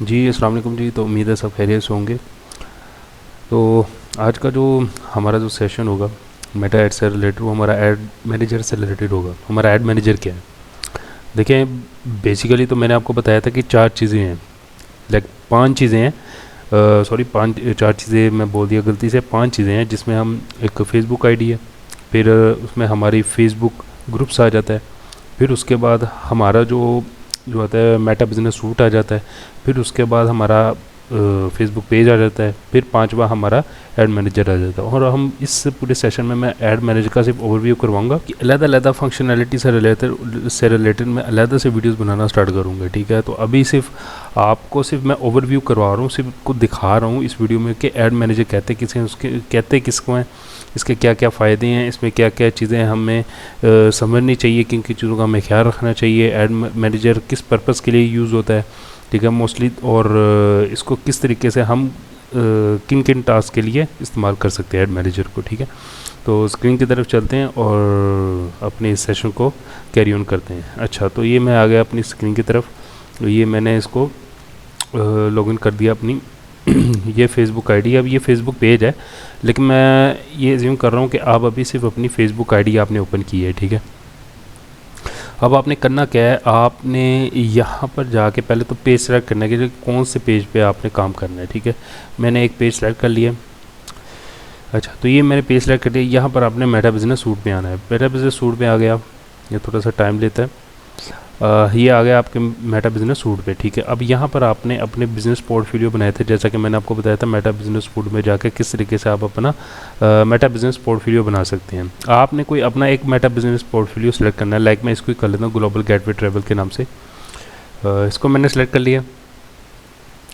जी अस्सलाम वालेकुम जी। तो उम्मीद है सब खैरियत से होंगे। तो आज का जो हमारा जो सेशन होगा मेटा एड से रिलेटेड, वो हमारा ऐड मैनेजर से रिलेटेड होगा। हमारा ऐड मैनेजर क्या है? देखें, बेसिकली तो मैंने आपको बताया था कि चार चीज़ें हैं, लाइक पांच चीज़ें हैं। सॉरी, पांच चार चीज़ें मैं बोल दिया गलती से। पांच चीज़ें हैं जिसमें हम एक फेसबुक आईडी है, फिर उसमें हमारी फेसबुक ग्रुप्स आ जाता है, फिर उसके बाद हमारा जो जो आता है मेटा बिजनेस सूट आ जाता है, फिर उसके बाद हमारा फेसबुक पेज आ जाता है, फिर पांचवा हमारा ऐड मैनेजर आ जाता है। और हम इस पूरे सेशन में मैं ऐड मैनेजर का सिर्फ ओवरव्यू करवाऊंगा कि अलग-अलग फंक्शनैलिटी से रिलेटेड मैं अलग से वीडियोस बनाना स्टार्ट करूंगा। ठीक है, तो अभी सिर्फ आपको सिर्फ मैं ओवरव्यू करवा रहा हूँ, सिर्फ को दिखा रहा हूँ इस वीडियो में कि ऐड मैनेजर कहते किसे हैं, उसके कहते किसको हैं, इसके क्या क्या फ़ायदे हैं, इसमें क्या क्या चीज़ें हमें समझनी चाहिए, किन किन चीज़ों का हमें ख्याल रखना चाहिए, ऐड मैनेजर किस पर्पज़ के लिए यूज़ होता है। ठीक है, मोस्टली, और इसको किस तरीके से हम किन किन टास्क के लिए इस्तेमाल कर सकते हैं ऐड मैनेजर को। ठीक है, तो स्क्रीन की तरफ चलते हैं और अपने इस सेशन को कैरी ऑन करते हैं। अच्छा, तो ये मैं आ गया अपनी स्क्रीन की तरफ। तो ये मैंने इसको लॉगिन कर दिया अपनी ये फेसबुक आईडी। अब ये फेसबुक पेज है, लेकिन मैं ये एज्यूम कर रहा हूँ कि आप अभी सिर्फ अपनी फेसबुक आईडी आपने ओपन की है। ठीक है, अब आपने करना क्या है, आपने यहाँ पर जाके पहले तो पेज सेलेक्ट करना है कि कौन से पेज पे आपने काम करना है। ठीक है, मैंने एक पेज सेलेक्ट कर लिया। अच्छा, तो ये मैंने पेज सेलेक्ट कर दिया। यहाँ पर आपने मेटा बिजनेस सूट में आना है। मेटा बिजनेस सूट में आ गया, ये थोड़ा सा टाइम लेता है। ये आ गया आपके मेटा बिजनेस सूट पे। ठीक है, अब यहाँ पर आपने अपने बिजनेस पोर्टफोलियो बनाए थे, जैसा कि मैंने आपको बताया था मेटा बिजनेस सूट में जाकर किस तरीके से आप अपना मेटा बिजनेस पोर्टफोलियो बना सकते हैं। आपने कोई अपना एक मेटा बिजनेस पोर्टफोलियो सेलेक्ट करना है। लाइक मैं इसको ही कर लेता हूँ, ग्लोबल गेटवे ट्रैवल के नाम से। इसको मैंने सेलेक्ट कर लिया।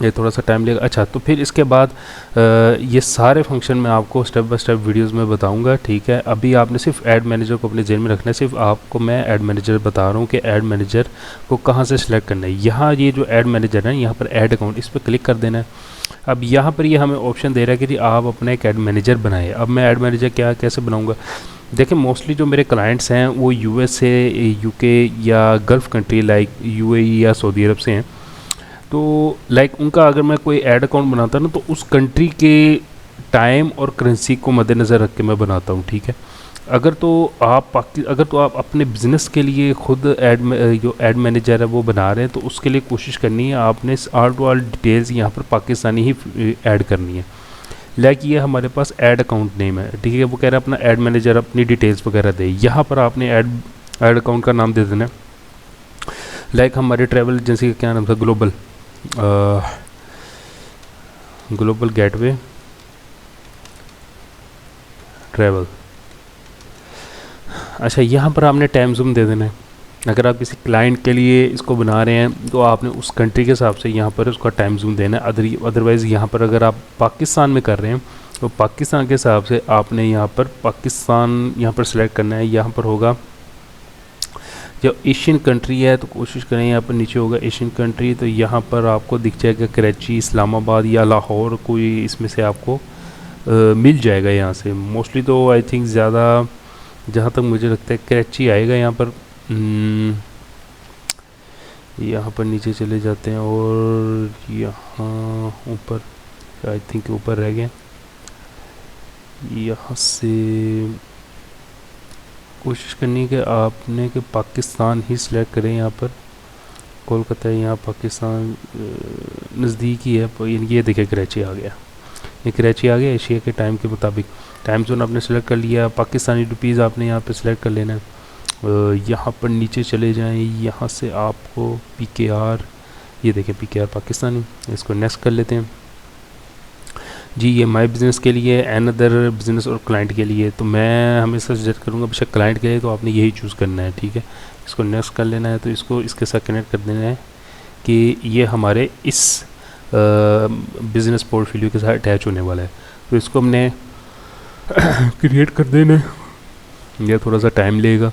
ये थोड़ा सा टाइम लेगा। अच्छा, तो फिर इसके बाद ये सारे फंक्शन मैं आपको स्टेप बाय स्टेप वीडियोस में बताऊंगा। ठीक है, अभी आपने सिर्फ ऐड मैनेजर को अपने जेल में रखना है। सिर्फ आपको मैं ऐड मैनेजर बता रहा हूँ कि ऐड मैनेजर को कहाँ से सिलेक्ट करना है। यहाँ ये जो ऐड मैनेजर है, यहाँ पर ऐड अकाउंट, इस पर क्लिक कर देना है। अब यहाँ पर ये हमें ऑप्शन दे रहा है कि जी आप अपना एक ऐड मैनेजर बनाए। अब मैं ऐड मैनेजर कैसे बनाऊँगा? देखिए, मोस्टली जो मेरे क्लाइंट्स हैं वो USA, UK या गल्फ़ कंट्री लाइक UAE या सऊदी अरब से हैं। तो लाइक उनका अगर मैं कोई ऐड अकाउंट बनाता ना, तो उस कंट्री के टाइम और करेंसी को मद्देनज़र रख के मैं बनाता हूँ। ठीक है, अगर तो आप अपने बिज़नेस के लिए खुद जो ऐड मैनेजर है वो बना रहे हैं, तो उसके लिए कोशिश करनी है आपने आल टू आल डिटेल्स यहाँ पर पाकिस्तानी ही ऐड करनी है। लाइक ये हमारे पास ऐड अकाउंट नेम है। ठीक है, वो कह रहा है अपना ऐड मैनेजर अपनी डिटेल्स वगैरह दे। यहाँ पर आपने ऐड अकाउंट का नाम दे देना है। लाइक हमारे ट्रैवल एजेंसी का क्या नाम था? Global gateway travel. अच्छा, यहाँ पर आपने टाइम जोन दे देना है। अगर आप किसी क्लाइंट के लिए इसको बना रहे हैं तो आपने उस कंट्री के हिसाब से यहाँ पर उसका टाइम जोन देना है। अदरवाइज़ यहाँ पर अगर आप पाकिस्तान में कर रहे हैं तो पाकिस्तान के हिसाब से आपने यहाँ पर पाकिस्तान यहाँ पर सेलेक्ट करना है। यहाँ पर होगा जो एशियन कंट्री है, तो कोशिश करें यहाँ पर नीचे होगा एशियन कंट्री, तो यहाँ पर आपको दिख जाएगा कराची, इस्लामाबाद या लाहौर, कोई इसमें से आपको मिल जाएगा। यहाँ से मोस्टली तो आई थिंक ज़्यादा, जहाँ तक मुझे लगता है, कराची आएगा यहाँ पर। यहाँ पर नीचे चले जाते हैं और यहाँ ऊपर, आई थिंक ऊपर रह गए। यहाँ से कोशिश करनी है कि आपने कि पाकिस्तान ही सिलेक्ट करें। यहाँ पर कोलकाता है, यहाँ पाकिस्तान नज़दीक ही है। ये देखिए कराची आ गया, ये कराची आ गया। एशिया के टाइम के मुताबिक टाइम जोन आपने सेलेक्ट कर लिया। पाकिस्तानी रुपीज़ आपने यहाँ पे सिलेक्ट कर लेना है। यहाँ पर नीचे चले जाएं, यहाँ से आपको PKR, ये देखें PKR पाकिस्तानी, इसको नेक्स्ट कर लेते हैं जी। ये माई बिज़नेस के लिए, एन अदर बिज़नेस और क्लाइंट के लिए, तो मैं हमेशा सजेस्ट करूँगा बेशक क्लाइंट के लिए तो आपने यही चूज़ करना है। ठीक है, इसको नेक्स्ट कर लेना है। तो इसको इसके साथ कनेक्ट कर देना है कि ये हमारे इस बिज़नेस पोर्टफोलियो के साथ अटैच होने वाला है। तो इसको हमने क्रिएट कर देना है। यह थोड़ा सा टाइम लेगा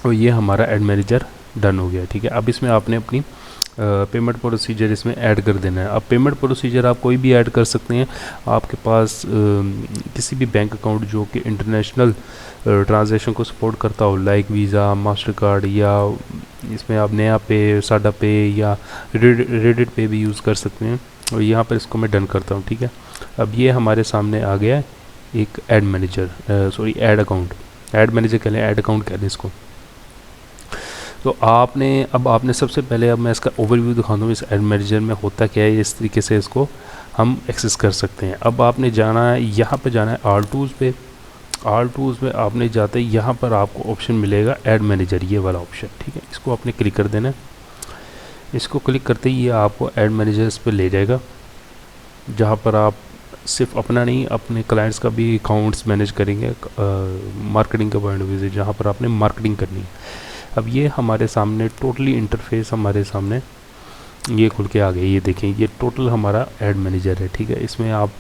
और ये हमारा ऐड मैनेजर डन हो गया। ठीक है, अब इसमें आपने अपनी पेमेंट प्रोसीजर इसमें ऐड कर देना है। अब पेमेंट प्रोसीजर आप कोई भी ऐड कर सकते हैं। आपके पास किसी भी बैंक अकाउंट जो कि इंटरनेशनल ट्रांजैक्शन को सपोर्ट करता हो, लाइक वीज़ा, मास्टर कार्ड, या इसमें आप नया पे, साडा पे या रेडिट पे भी यूज़ कर सकते हैं। और यहाँ पर इसको मैं डन करता हूँ, ठीक है। अब ये हमारे सामने आ गया है एक add manager, sorry add account, add manager कह लें, ऐड अकाउंट कह लें इसको। तो आपने सबसे पहले, अब मैं इसका ओवरव्यू दिखा दूँ इस ऐड मैनेजर में होता क्या है, इस तरीके से इसको हम एक्सेस कर सकते हैं। अब आपने जाना है, यहाँ पे जाना है आल टूल्स पे। आल टूल्स में आपने जाते ही यहाँ पर आपको ऑप्शन मिलेगा ऐड मैनेजर, ये वाला ऑप्शन, ठीक है। इसको आपने क्लिक कर देना है। इसको क्लिक करते ही ये आपको ऐड मैनेजर्स पे ले जाएगा, जहाँ पर आप सिर्फ अपना नहीं, अपने क्लाइंट्स का भी अकाउंट्स मैनेज करेंगे मार्केटिंग के पॉइंट ऑफ व्यू से, जहाँ पर आपने मार्केटिंग करनी है। अब ये हमारे सामने टोटली इंटरफेस हमारे सामने ये खुल के आ गया। ये देखें, ये टोटल हमारा ऐड मैनेजर है, ठीक है। इसमें आप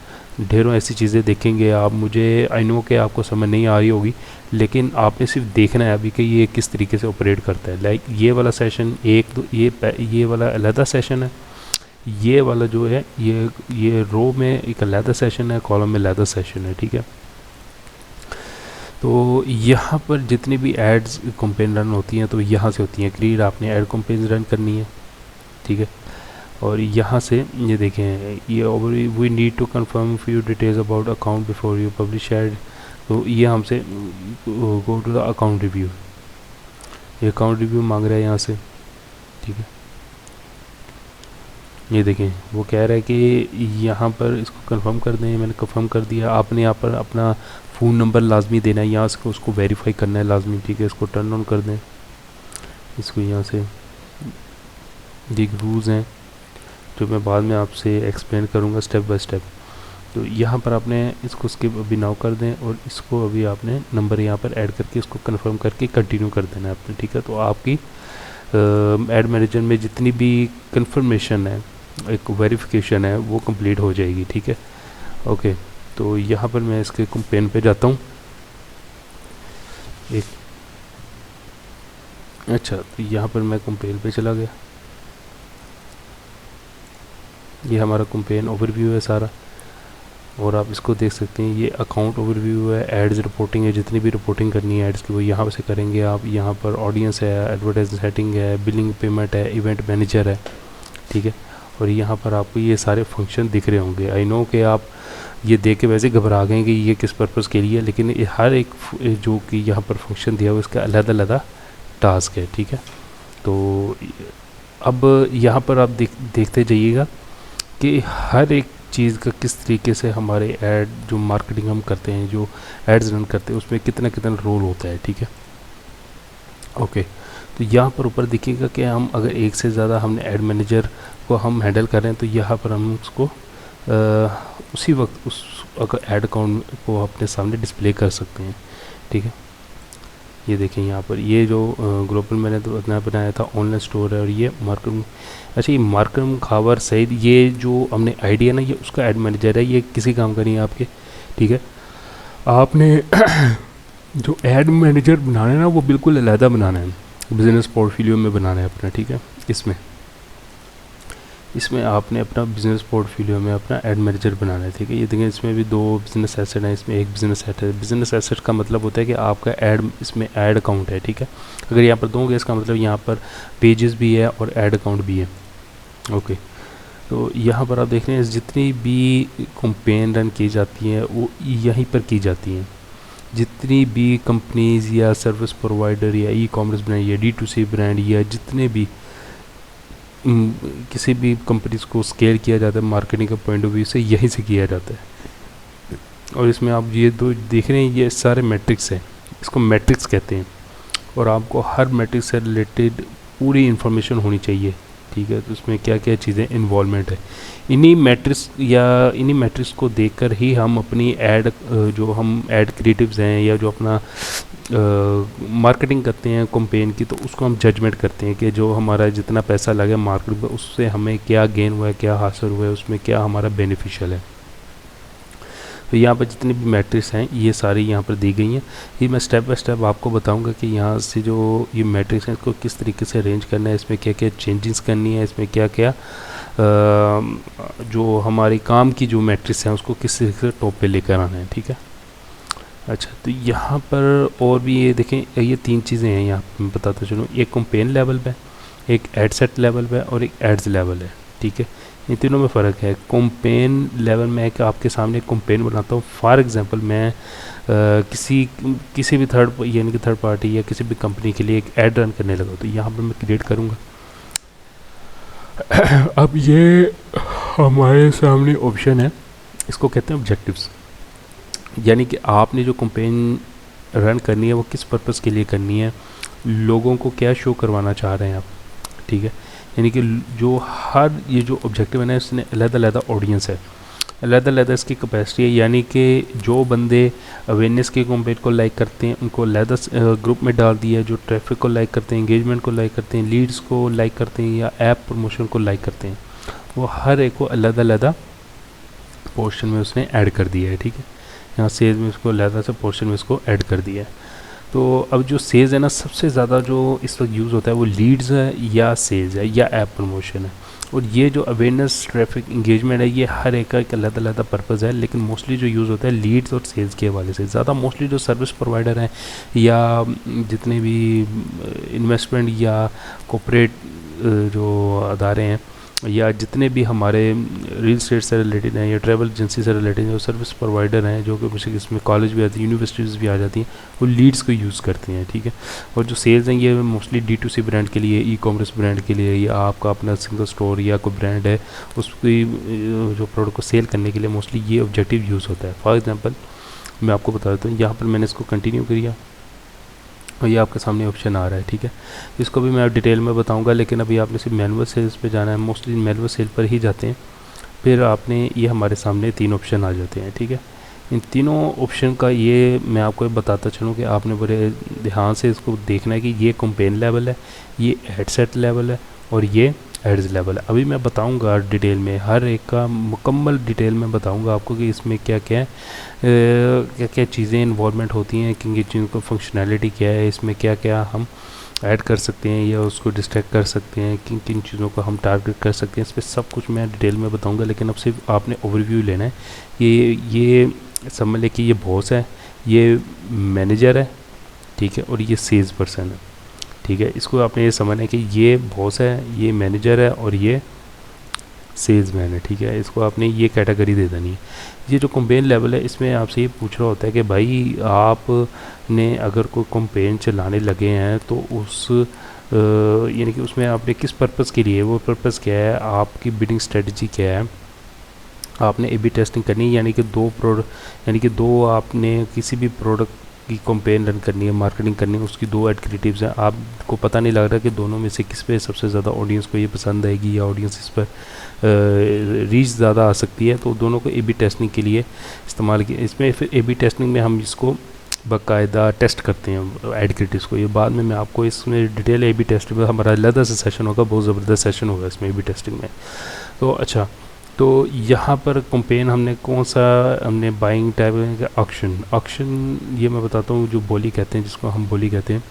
ढेरों ऐसी चीज़ें देखेंगे। आप, मुझे आई नो कि आपको समझ नहीं आ रही होगी, लेकिन आपने सिर्फ देखना है अभी कि ये किस तरीके से ऑपरेट करता है। लाइक ये वाला सेशन ये वाला अलहदा सेशन है, ये वाला जो है ये रो में एक अलहदा सेशन है, कॉलम में अलहदा सेशन है, ठीक है। तो यहाँ पर जितनी भी एड्स कैंपेन रन होती हैं तो यहाँ से होती हैं। क्रिएट आपने ऐड कैंपेन रन करनी है, ठीक है। और यहाँ से ये देखें, ये we need to confirm few details about account before you publish ad. तो ये हमसे go to the account review, ये अकाउंट रिव्यू मांग रहा है यहाँ से, ठीक है। ये देखें, वो कह रहा है कि यहाँ पर इसको कंफर्म कर दें। मैंने कंफर्म कर दिया। आपने यहाँ पर अपना फ़ोन नंबर लाजमी देना है, यहाँ से उसको वेरीफाई करना है लाजमी, ठीक है। इसको टर्न ऑन कर दें। इसको यहाँ से ये रूल्स हैं जो मैं बाद में आपसे एक्सप्लेन करूँगा स्टेप बाय स्टेप। तो यहाँ पर आपने इसको स्किप अभी नाउ कर दें, और इसको अभी आपने नंबर यहाँ पर ऐड करके इसको कंफर्म करके कंटिन्यू कर देना है आपने, ठीक है। तो आपकी ऐड मैनेजर में जितनी भी कंफर्मेशन है, एक वेरिफिकेशन है, वो कंप्लीट हो जाएगी, ठीक है। ओके, तो यहाँ पर मैं इसके कैंपेन पे जाता हूँ। अच्छा, तो यहाँ पर मैं कैंपेन पे चला गया। ये हमारा कैंपेन ओवरव्यू है सारा, और आप इसको देख सकते हैं। ये अकाउंट ओवरव्यू है, एड्स रिपोर्टिंग है, जितनी भी रिपोर्टिंग करनी है एड्स की वो यहाँ से करेंगे आप। यहाँ पर ऑडियंस है, एडवर्टाइज सेटिंग है, बिलिंग पेमेंट है, इवेंट मैनेजर है, ठीक है। और यहाँ पर आपको ये सारे फंक्शन दिख रहे होंगे। आई नो कि आप ये देख के वैसे घबरा गए कि ये किस पर्पज़ के लिए, लेकिन ये हर एक जो कि यहाँ पर फंक्शन दिया हुआ इसका अलग-अलग टास्क है, ठीक है। तो अब यहाँ पर आप देखते जाइएगा कि हर एक चीज़ का किस तरीके से हमारे ऐड जो मार्केटिंग हम करते हैं, जो एड्स रन करते हैं, उसमें कितना कितना रोल होता है, ठीक है। ओके, तो यहाँ पर ऊपर देखिएगा कि हम अगर एक से ज़्यादा हमने ऐड मैनेजर को हम हैंडल कर रहे हैं, तो यहाँ पर हम उसको उसी वक्त उस अगर ऐड अकाउंट को अपने सामने डिस्प्ले कर सकते हैं, ठीक है। ये देखें यहाँ पर ये जो ग्लोबल मैंने तो अपना बनाया था ऑनलाइन स्टोर है, और ये मार्केटिंग, अच्छा ये मार्केटिंग खावर सईद, ये जो हमने आइडिया ना, ये उसका ऐड मैनेजर है, ये किसी काम का नहीं है आपके, ठीक है। आपने जो ऐड मैनेजर बनाना है ना, वो बिल्कुल अलहदा बनाना है, बिज़नेस पोर्टफोलियो में बनाना है अपना, ठीक है। इसमें आपने अपना बिज़नेस पोर्टफोलियो में अपना ऐड मैनेजर बनाना है, ठीक है। ये देखें, इसमें भी 2 बिज़नेस एसेट हैं, इसमें एक बिज़नेस एसेट है। बिज़नेस एसेट का मतलब होता है कि आपका इसमें ऐड अकाउंट है, ठीक है। अगर यहाँ पर दोगे इसका मतलब यहाँ पर पेजेस भी है और ऐड अकाउंट भी है। ओके, तो यहाँ पर आप देख रहे हैं जितनी भी कैंपेन रन की जाती हैं वो यहीं पर की जाती हैं। जितनी भी कंपनीज़ या सर्विस प्रोवाइडर या ई-कॉमर्स ब्रांड या D2C ब्रांड या जितने भी किसी भी कंपनीज को स्केल किया जाता है मार्केटिंग के पॉइंट ऑफ व्यू से, यहीं से किया जाता है। और इसमें आप ये 2 देख रहे हैं, ये सारे मैट्रिक्स हैं, इसको मैट्रिक्स कहते हैं। और आपको हर मैट्रिक्स से रिलेटेड पूरी इन्फॉर्मेशन होनी चाहिए, ठीक है। तो उसमें क्या क्या चीज़ें इन्वॉल्वमेंट है, इन्हीं मैट्रिक्स को देखकर ही हम अपनी ऐड जो हम ऐड क्रिएटिव्स हैं या जो अपना मार्केटिंग करते हैं कैंपेन की, तो उसको हम जजमेंट करते हैं कि जो हमारा जितना पैसा लगे मार्केट में उससे हमें क्या गेन हुआ है, क्या हासिल हुआ है, उसमें क्या हमारा बेनिफिशियल है। तो यहाँ पर जितनी भी मैट्रिक्स हैं ये सारी यहाँ पर दी गई हैं। ये मैं स्टेप बाय स्टेप आपको बताऊंगा कि यहाँ से जो ये मैट्रिक्स हैं इसको किस तरीके से अरेंज करना है, इसमें क्या क्या चेंजेस करनी है, इसमें क्या क्या जो हमारी काम की जो मैट्रिक्स हैं उसको किस तरीके से टॉप पे लेकर आना है, ठीक है। अच्छा, तो यहाँ पर और भी ये देखें, ये 3 चीज़ें हैं यहाँ मैं बताता चलूँ। एक कंपेन लेवल पे, एक एड सेट लेवल पे और एक एड्स लेवल है, ठीक है। इन तीनों में फ़र्क है। कंपेन लेवल में है कि आपके सामने एक कंपेन बनाता हूँ। फॉर एग्जांपल मैं किसी भी यानी कि थर्ड पार्टी या किसी भी कंपनी के लिए एक ऐड रन करने लगा, तो यहाँ पर मैं क्रिएट करूँगा। अब ये हमारे सामने ऑप्शन है, इसको कहते हैं ऑब्जेक्टिव्स, यानी कि आपने जो कंपेन रन करनी है वो किस पर्पस के लिए करनी है, लोगों को क्या शो करवाना चाह रहे हैं आप, ठीक है। यानी कि जो हर ये जो ऑब्जेक्टिव है ना, इसने अलग-अलग ऑडियंस है, अलग-अलग इसकी कैपेसिटी है। यानी कि जो बंदे अवेयरनेस के कंपेन को लाइक करते हैं उनको अलग ग्रुप में डाल दिया, जो ट्रैफिक को लाइक करते हैं, एंगेजमेंट को लाइक करते हैं, लीड्स को लाइक करते हैं या ऐप प्रमोशन को लाइक करते हैं, वो हर एक को अलग-अलग पोर्शन में उसने ऐड कर दिया है, ठीक है। यहाँ सेल्स में उसको अलग से पोर्शन में इसको ऐड कर दिया है। तो अब जो सेल्स है ना, सबसे ज़्यादा जो इस वक्त यूज़ होता है वो लीड्स है या सेल्स है या ऐप प्रमोशन है। और ये जो अवेयरनेस, ट्रैफिक, इंगेजमेंट है, ये हर एक का एक अलग अलग पर्पज़ है, लेकिन मोस्टली जो यूज़ होता है लीड्स और सेल्स के हवाले से ज़्यादा। मोस्टली जो सर्विस प्रोवाइडर हैं या जितने भी इन्वेस्टमेंट या कॉर्पोरेट जो अदारे हैं या जितने भी हमारे रियल स्टेट से रिलेटेड हैं या ट्रैवल एजेंसी से रिलेटेड जो सर्विस प्रोवाइडर हैं, जो कि मुझे इसमें कॉलेज भी आती है, यूनिवर्सिटीज़ भी आ जाती हैं, वो लीड्स को यूज़ करते हैं, ठीक है। और जो सेल्स हैं ये मोस्टली D2C ब्रांड के लिए, ई कॉमर्स ब्रांड के लिए, या आपका अपना सिंगल स्टोर या कोई ब्रांड है उसकी जो प्रोडक्ट को सेल करने के लिए मोस्टली ये ऑब्जेक्टिव यूज़ होता है। फॉर एग्जाम्पल मैं आपको बता देता हूँ, यहाँ पर मैंने इसको कंटिन्यू किया और ये आपके सामने ऑप्शन आ रहा है, ठीक है। इसको भी मैं डिटेल में बताऊंगा, लेकिन अभी आपने सिर्फ मैनुअल सेल्स पे जाना है, मोस्टली मैनुअल सेल पर ही जाते हैं। फिर आपने ये हमारे सामने 3 ऑप्शन आ जाते हैं, ठीक है। इन तीनों ऑप्शन का ये मैं आपको बताता चलूँ कि आपने बड़े ध्यान से इसको देखना है कि ये कंपेन लेवल है, ये एड सेट लेवल है और ये एड्स लेवल है। अभी मैं बताऊंगा डिटेल में, हर एक का मुकम्मल डिटेल में बताऊंगा आपको कि इसमें क्या क्या क्या क्या चीज़ें इन्वॉल्वमेंट होती हैं, किन किन चीज़ों को फंक्शनैलिटी क्या है, इसमें क्या क्या हम ऐड कर सकते हैं या उसको डिस्ट्रैक्ट कर सकते हैं, किन किन चीज़ों को हम टारगेट कर सकते हैं, इस पर सब कुछ मैं डिटेल में बताऊंगा। लेकिन अब सिर्फ आपने ओवरव्यू लेना है। ये समझ लें कि ये बॉस है, ये मैनेजर है, ठीक है, और ये सेल्स पर्सन है, ठीक है। इसको आपने ये समझना है कि ये बॉस है, ये मैनेजर है और ये सेल्समैन है, ठीक है। इसको आपने ये कैटेगरी दे देनी है। ये जो कंपेन लेवल है इसमें आपसे ये पूछ रहा होता है कि भाई आपने अगर कोई कंपेन चलाने लगे हैं तो उस यानी कि उसमें आपने किस पर्पज़ के लिए, वो पर्पज़ क्या है, आपकी बिडिंग स्ट्रेटजी क्या है, आपने ए बी टेस्टिंग करनी है, यानी कि दो आपने किसी भी प्रोडक्ट की कंपेन रन करनी है, मार्केटिंग करनी है, उसकी 2 ऐड क्रिएटिव्स हैं। आपको पता नहीं लग रहा कि दोनों में से किस पे सबसे ज़्यादा ऑडियंस को ये पसंद आएगी या ऑडियंस इस पर रीच ज़्यादा आ सकती है, तो दोनों को ए बी टेस्टिंग के लिए इस्तेमाल किया। इसमें फिर ए बी टेस्टिंग में हम इसको बाकायदा टेस्ट करते हैं ऐड क्रिएटिव्स को। ये बाद में मैं आपको इसमें डिटेल ए बी टेस्टिंग में हमारा अलग से सेशन होगा, बहुत ज़बरदस्त सेशन होगा इसमें ए बी टेस्टिंग में। तो अच्छा, तो यहाँ पर कंपेन हमने कौन सा हमने बाइंग टाइप ऑक्शन ये मैं बताता हूँ, जो बोली कहते हैं, जिसको हम बोली कहते हैं।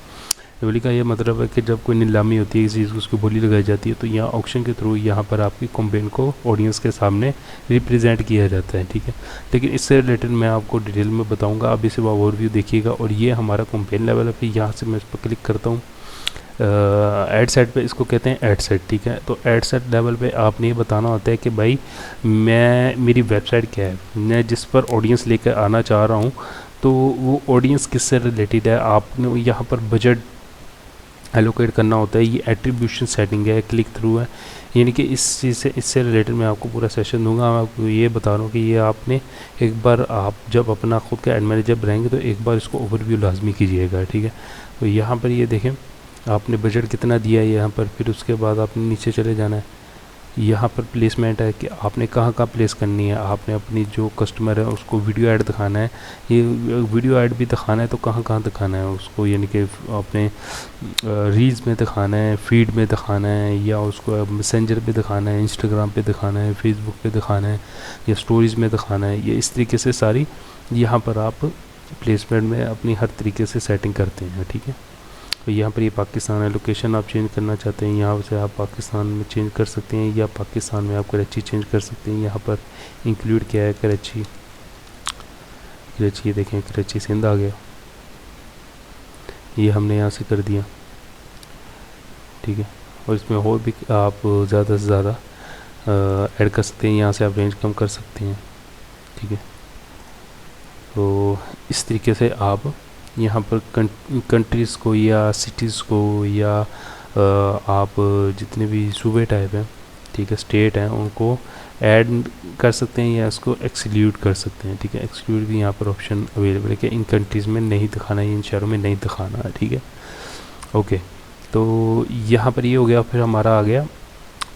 बोली का ये मतलब है कि जब कोई नीलामी होती है किसी चीज़ को, उसकी बोली लगाई जाती है, तो यहाँ ऑक्शन के थ्रू यहाँ पर आपकी कंपेन को ऑडियंस के सामने रिप्रेजेंट किया जाता है, ठीक है। लेकिन इससे रिलेटेड मैं आपको डिटेल में बताऊँगा। अभी से ओवरव्यू देखिएगा। और ये हमारा कंपेन लेवल है। फिर यहाँ से मैं इस पर क्लिक करता हूँ, ऐड सेट पे, इसको कहते हैं ऐड सेट, ठीक है। तो ऐड सेट लेवल पे आपने ये बताना होता है कि भाई मेरी वेबसाइट क्या है, मैं जिस पर ऑडियंस लेकर आना चाह रहा हूँ, तो वो ऑडियंस किससे रिलेटेड है। आपने यहाँ पर बजट एलोकेट करना होता है। ये एट्रीब्यूशन सेटिंग है, क्लिक थ्रू है, यानी कि इस चीज़ से इससे रिलेटेड मैं आपको पूरा सेशन दूंगा। मैं आपको ये बता रहा हूँ कि ये आपने एक बार, आप जब अपना खुद का एड मैनेजर बनाएंगे तो एक बार इसको ओवरव्यू लाजमी कीजिएगा, ठीक है। तो यहाँ पर ये देखें आपने बजट कितना दिया है यहाँ पर, फिर उसके बाद आपने नीचे चले जाना है। यहाँ पर प्लेसमेंट है कि आपने कहाँ कहाँ प्लेस करनी है, आपने अपनी जो कस्टमर है उसको वीडियो ऐड दिखाना है, ये वीडियो ऐड भी दिखाना है तो कहाँ कहाँ दिखाना है उसको, यानी कि अपने रील्स में दिखाना है, फीड में दिखाना है, या उसको मैसेंजर पे दिखाना है, इंस्टाग्राम पे दिखाना है, फेसबुक पे दिखाना है, या स्टोरीज़ में दिखाना है। ये इस तरीके से सारी यहाँ पर आप प्लेसमेंट में अपनी हर तरीके से सेटिंग करते हैं, ठीक है। तो यहाँ पर ये पाकिस्तान है, लोकेशन आप चेंज करना चाहते हैं यहाँ से आप पाकिस्तान में चेंज कर सकते हैं, या पाकिस्तान में आप कराची चेंज कर सकते हैं। यहाँ पर इंक्लूड किया है कराची, कराची देखें, कराची सिंध आ गया, ये हमने यहाँ से कर दिया, ठीक है। और इसमें और भी आप ज़्यादा से ज़्यादा ऐड कर सकते हैं, यहाँ से आप रेंज कम कर सकते हैं, ठीक है। तो इस तरीके से आप यहाँ पर कंट्रीज़ को या सिटीज़ को या आप जितने भी सूबे टाइप हैं, ठीक है, स्टेट हैं, उनको ऐड कर सकते हैं या इसको एक्सक्लूड कर सकते हैं, ठीक है। एक्सक्लूड भी यहाँ पर ऑप्शन अवेलेबल है कि इन कंट्रीज़ में नहीं दिखाना है, इन शहरों में नहीं दिखाना है, ठीक है। ओके, तो यहाँ पर ये हो गया। फिर हमारा आ गया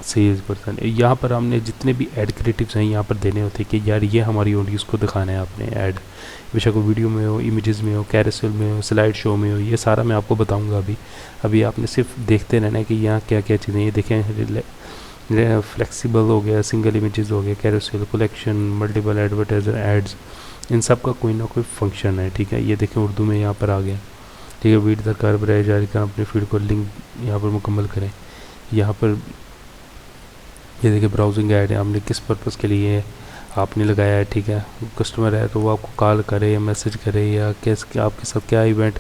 सेल्स पर्सन। यहाँ पर हमने जितने भी ऐड क्रिएटिव्स हैं यहाँ पर देने होते हैं कि यार ये हमारी ऑडियंस को दिखाना है आपने ऐड, बेशक वो वीडियो में हो, इमेजेस में हो, कैरोसेल में हो, स्लाइड शो में हो, ये सारा मैं आपको बताऊंगा अभी आपने सिर्फ देखते रहना है कि यहाँ क्या क्या चीज़ें। ये देखें, फ्लेक्सिबल हो गया, सिंगल इमेजेस हो गया, carousel, collection, multiple advertiser ads, इन सब का कोई ना कोई फंक्शन है, ठीक है। ये देखें उर्दू में यहाँ पर आ गया, ठीक है। वीड द कर्व रहे जारी का अपने फीड को लिंक यहाँ पर मुकम्मल करें। यहाँ पर ये देखिए ब्राउजिंग ऐड है, हमने किस पर्पज़ के लिए आपने लगाया है, ठीक है। कस्टमर है तो वो आपको कॉल करे या मैसेज करे या कैसे आपके साथ क्या इवेंट।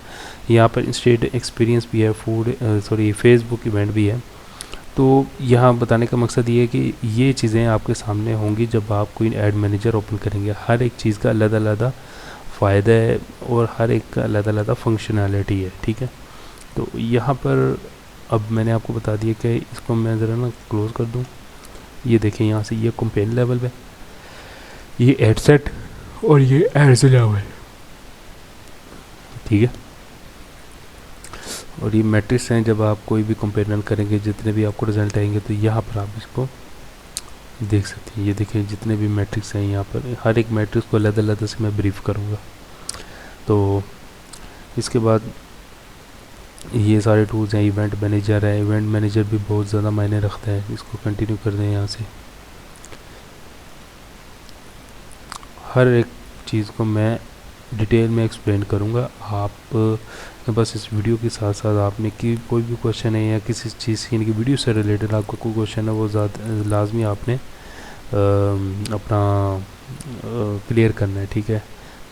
यहाँ पर इंस्टेंट एक्सपीरियंस भी है, फेसबुक इवेंट भी है। तो यहाँ बताने का मकसद ये है कि ये चीज़ें आपके सामने होंगी जब आप कोई ऐड मैनेजर ओपन करेंगे। हर एक चीज़ का अलग अलग फ़ायदा है और हर एक का अलग अलग फंक्शनैलिटी है, ठीक है। तो यहाँ पर अब मैंने आपको बता दिया कि इसको मैं ज़रा ना क्लोज़ कर दूँ। ये देखें यहाँ से ये कंपेन लेवल पे, ये एड सेट और ये एड्स लेवल, ठीक है। और ये मैट्रिक्स हैं, जब आप कोई भी कंपेरिजन करेंगे जितने भी आपको रिजल्ट आएंगे तो यहाँ पर आप इसको देख सकते हैं। ये देखिए जितने भी मैट्रिक्स हैं यहाँ पर, हर एक मैट्रिक्स को अलग अलग से मैं ब्रीफ करूँगा। तो इसके बाद ये सारे टूल्स हैं, इवेंट मैनेजर है, इवेंट मैनेजर भी बहुत ज़्यादा मायने रखता है। इसको कंटिन्यू कर दें यहाँ से। हर एक चीज़ को मैं डिटेल में एक्सप्लेन करूँगा। आप बस इस वीडियो के साथ साथ आपने कि कोई भी क्वेश्चन है या किसी चीज़ की वीडियो से रिलेटेड आपका कोई क्वेश्चन है वो लाजमी आपने अपना क्लियर करना है, ठीक है।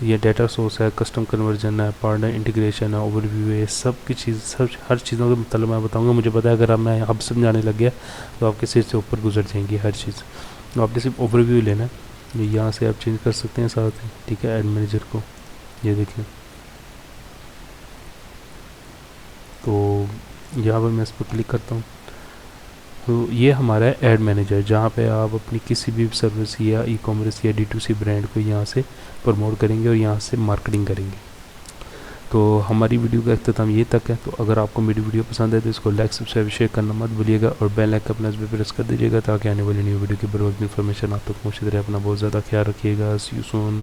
ये डाटा सोर्स है, कस्टम कन्वर्जन है, पार्टनर इंटीग्रेशन है, ओवरव्यू है, सब की चीज़ हर चीज़ों के मतलब मैं बताऊंगा। मुझे पता है अगर मैं अब समझाने लग गया तो आपके सिर से ऊपर गुजर जाएंगी हर चीज़। तो आपने सिर्फ ओवरव्यू लेना है। यहाँ से आप चेंज कर सकते हैं साथ ही, ठीक है, ऐड मैनेजर को। ये देखिए, तो यहाँ पर मैं इस पर क्लिक करता हूँ तो ये हमारा है ऐड मैनेजर, जहाँ पे आप अपनी किसी भी सर्विस या ई कॉमर्स या D2C ब्रांड को यहाँ से प्रमोट करेंगे और यहाँ से मार्केटिंग करेंगे। तो हमारी वीडियो का अख्ताम ये तक है। तो अगर आपको मेरी वीडियो पसंद है तो इसको लाइक, सब्सक्राइब, शेयर करना मत भूलिएगा और बेल आइकन अपना पे प्रेस कर दीजिएगा ताकि आने वाली न्यू वीडियो की बर वक्त इन्फॉर्मेशन आप तक पहुँचती रहे। अपना बहुत ज़्यादा ख्याल रखिएगा। सी यू सून।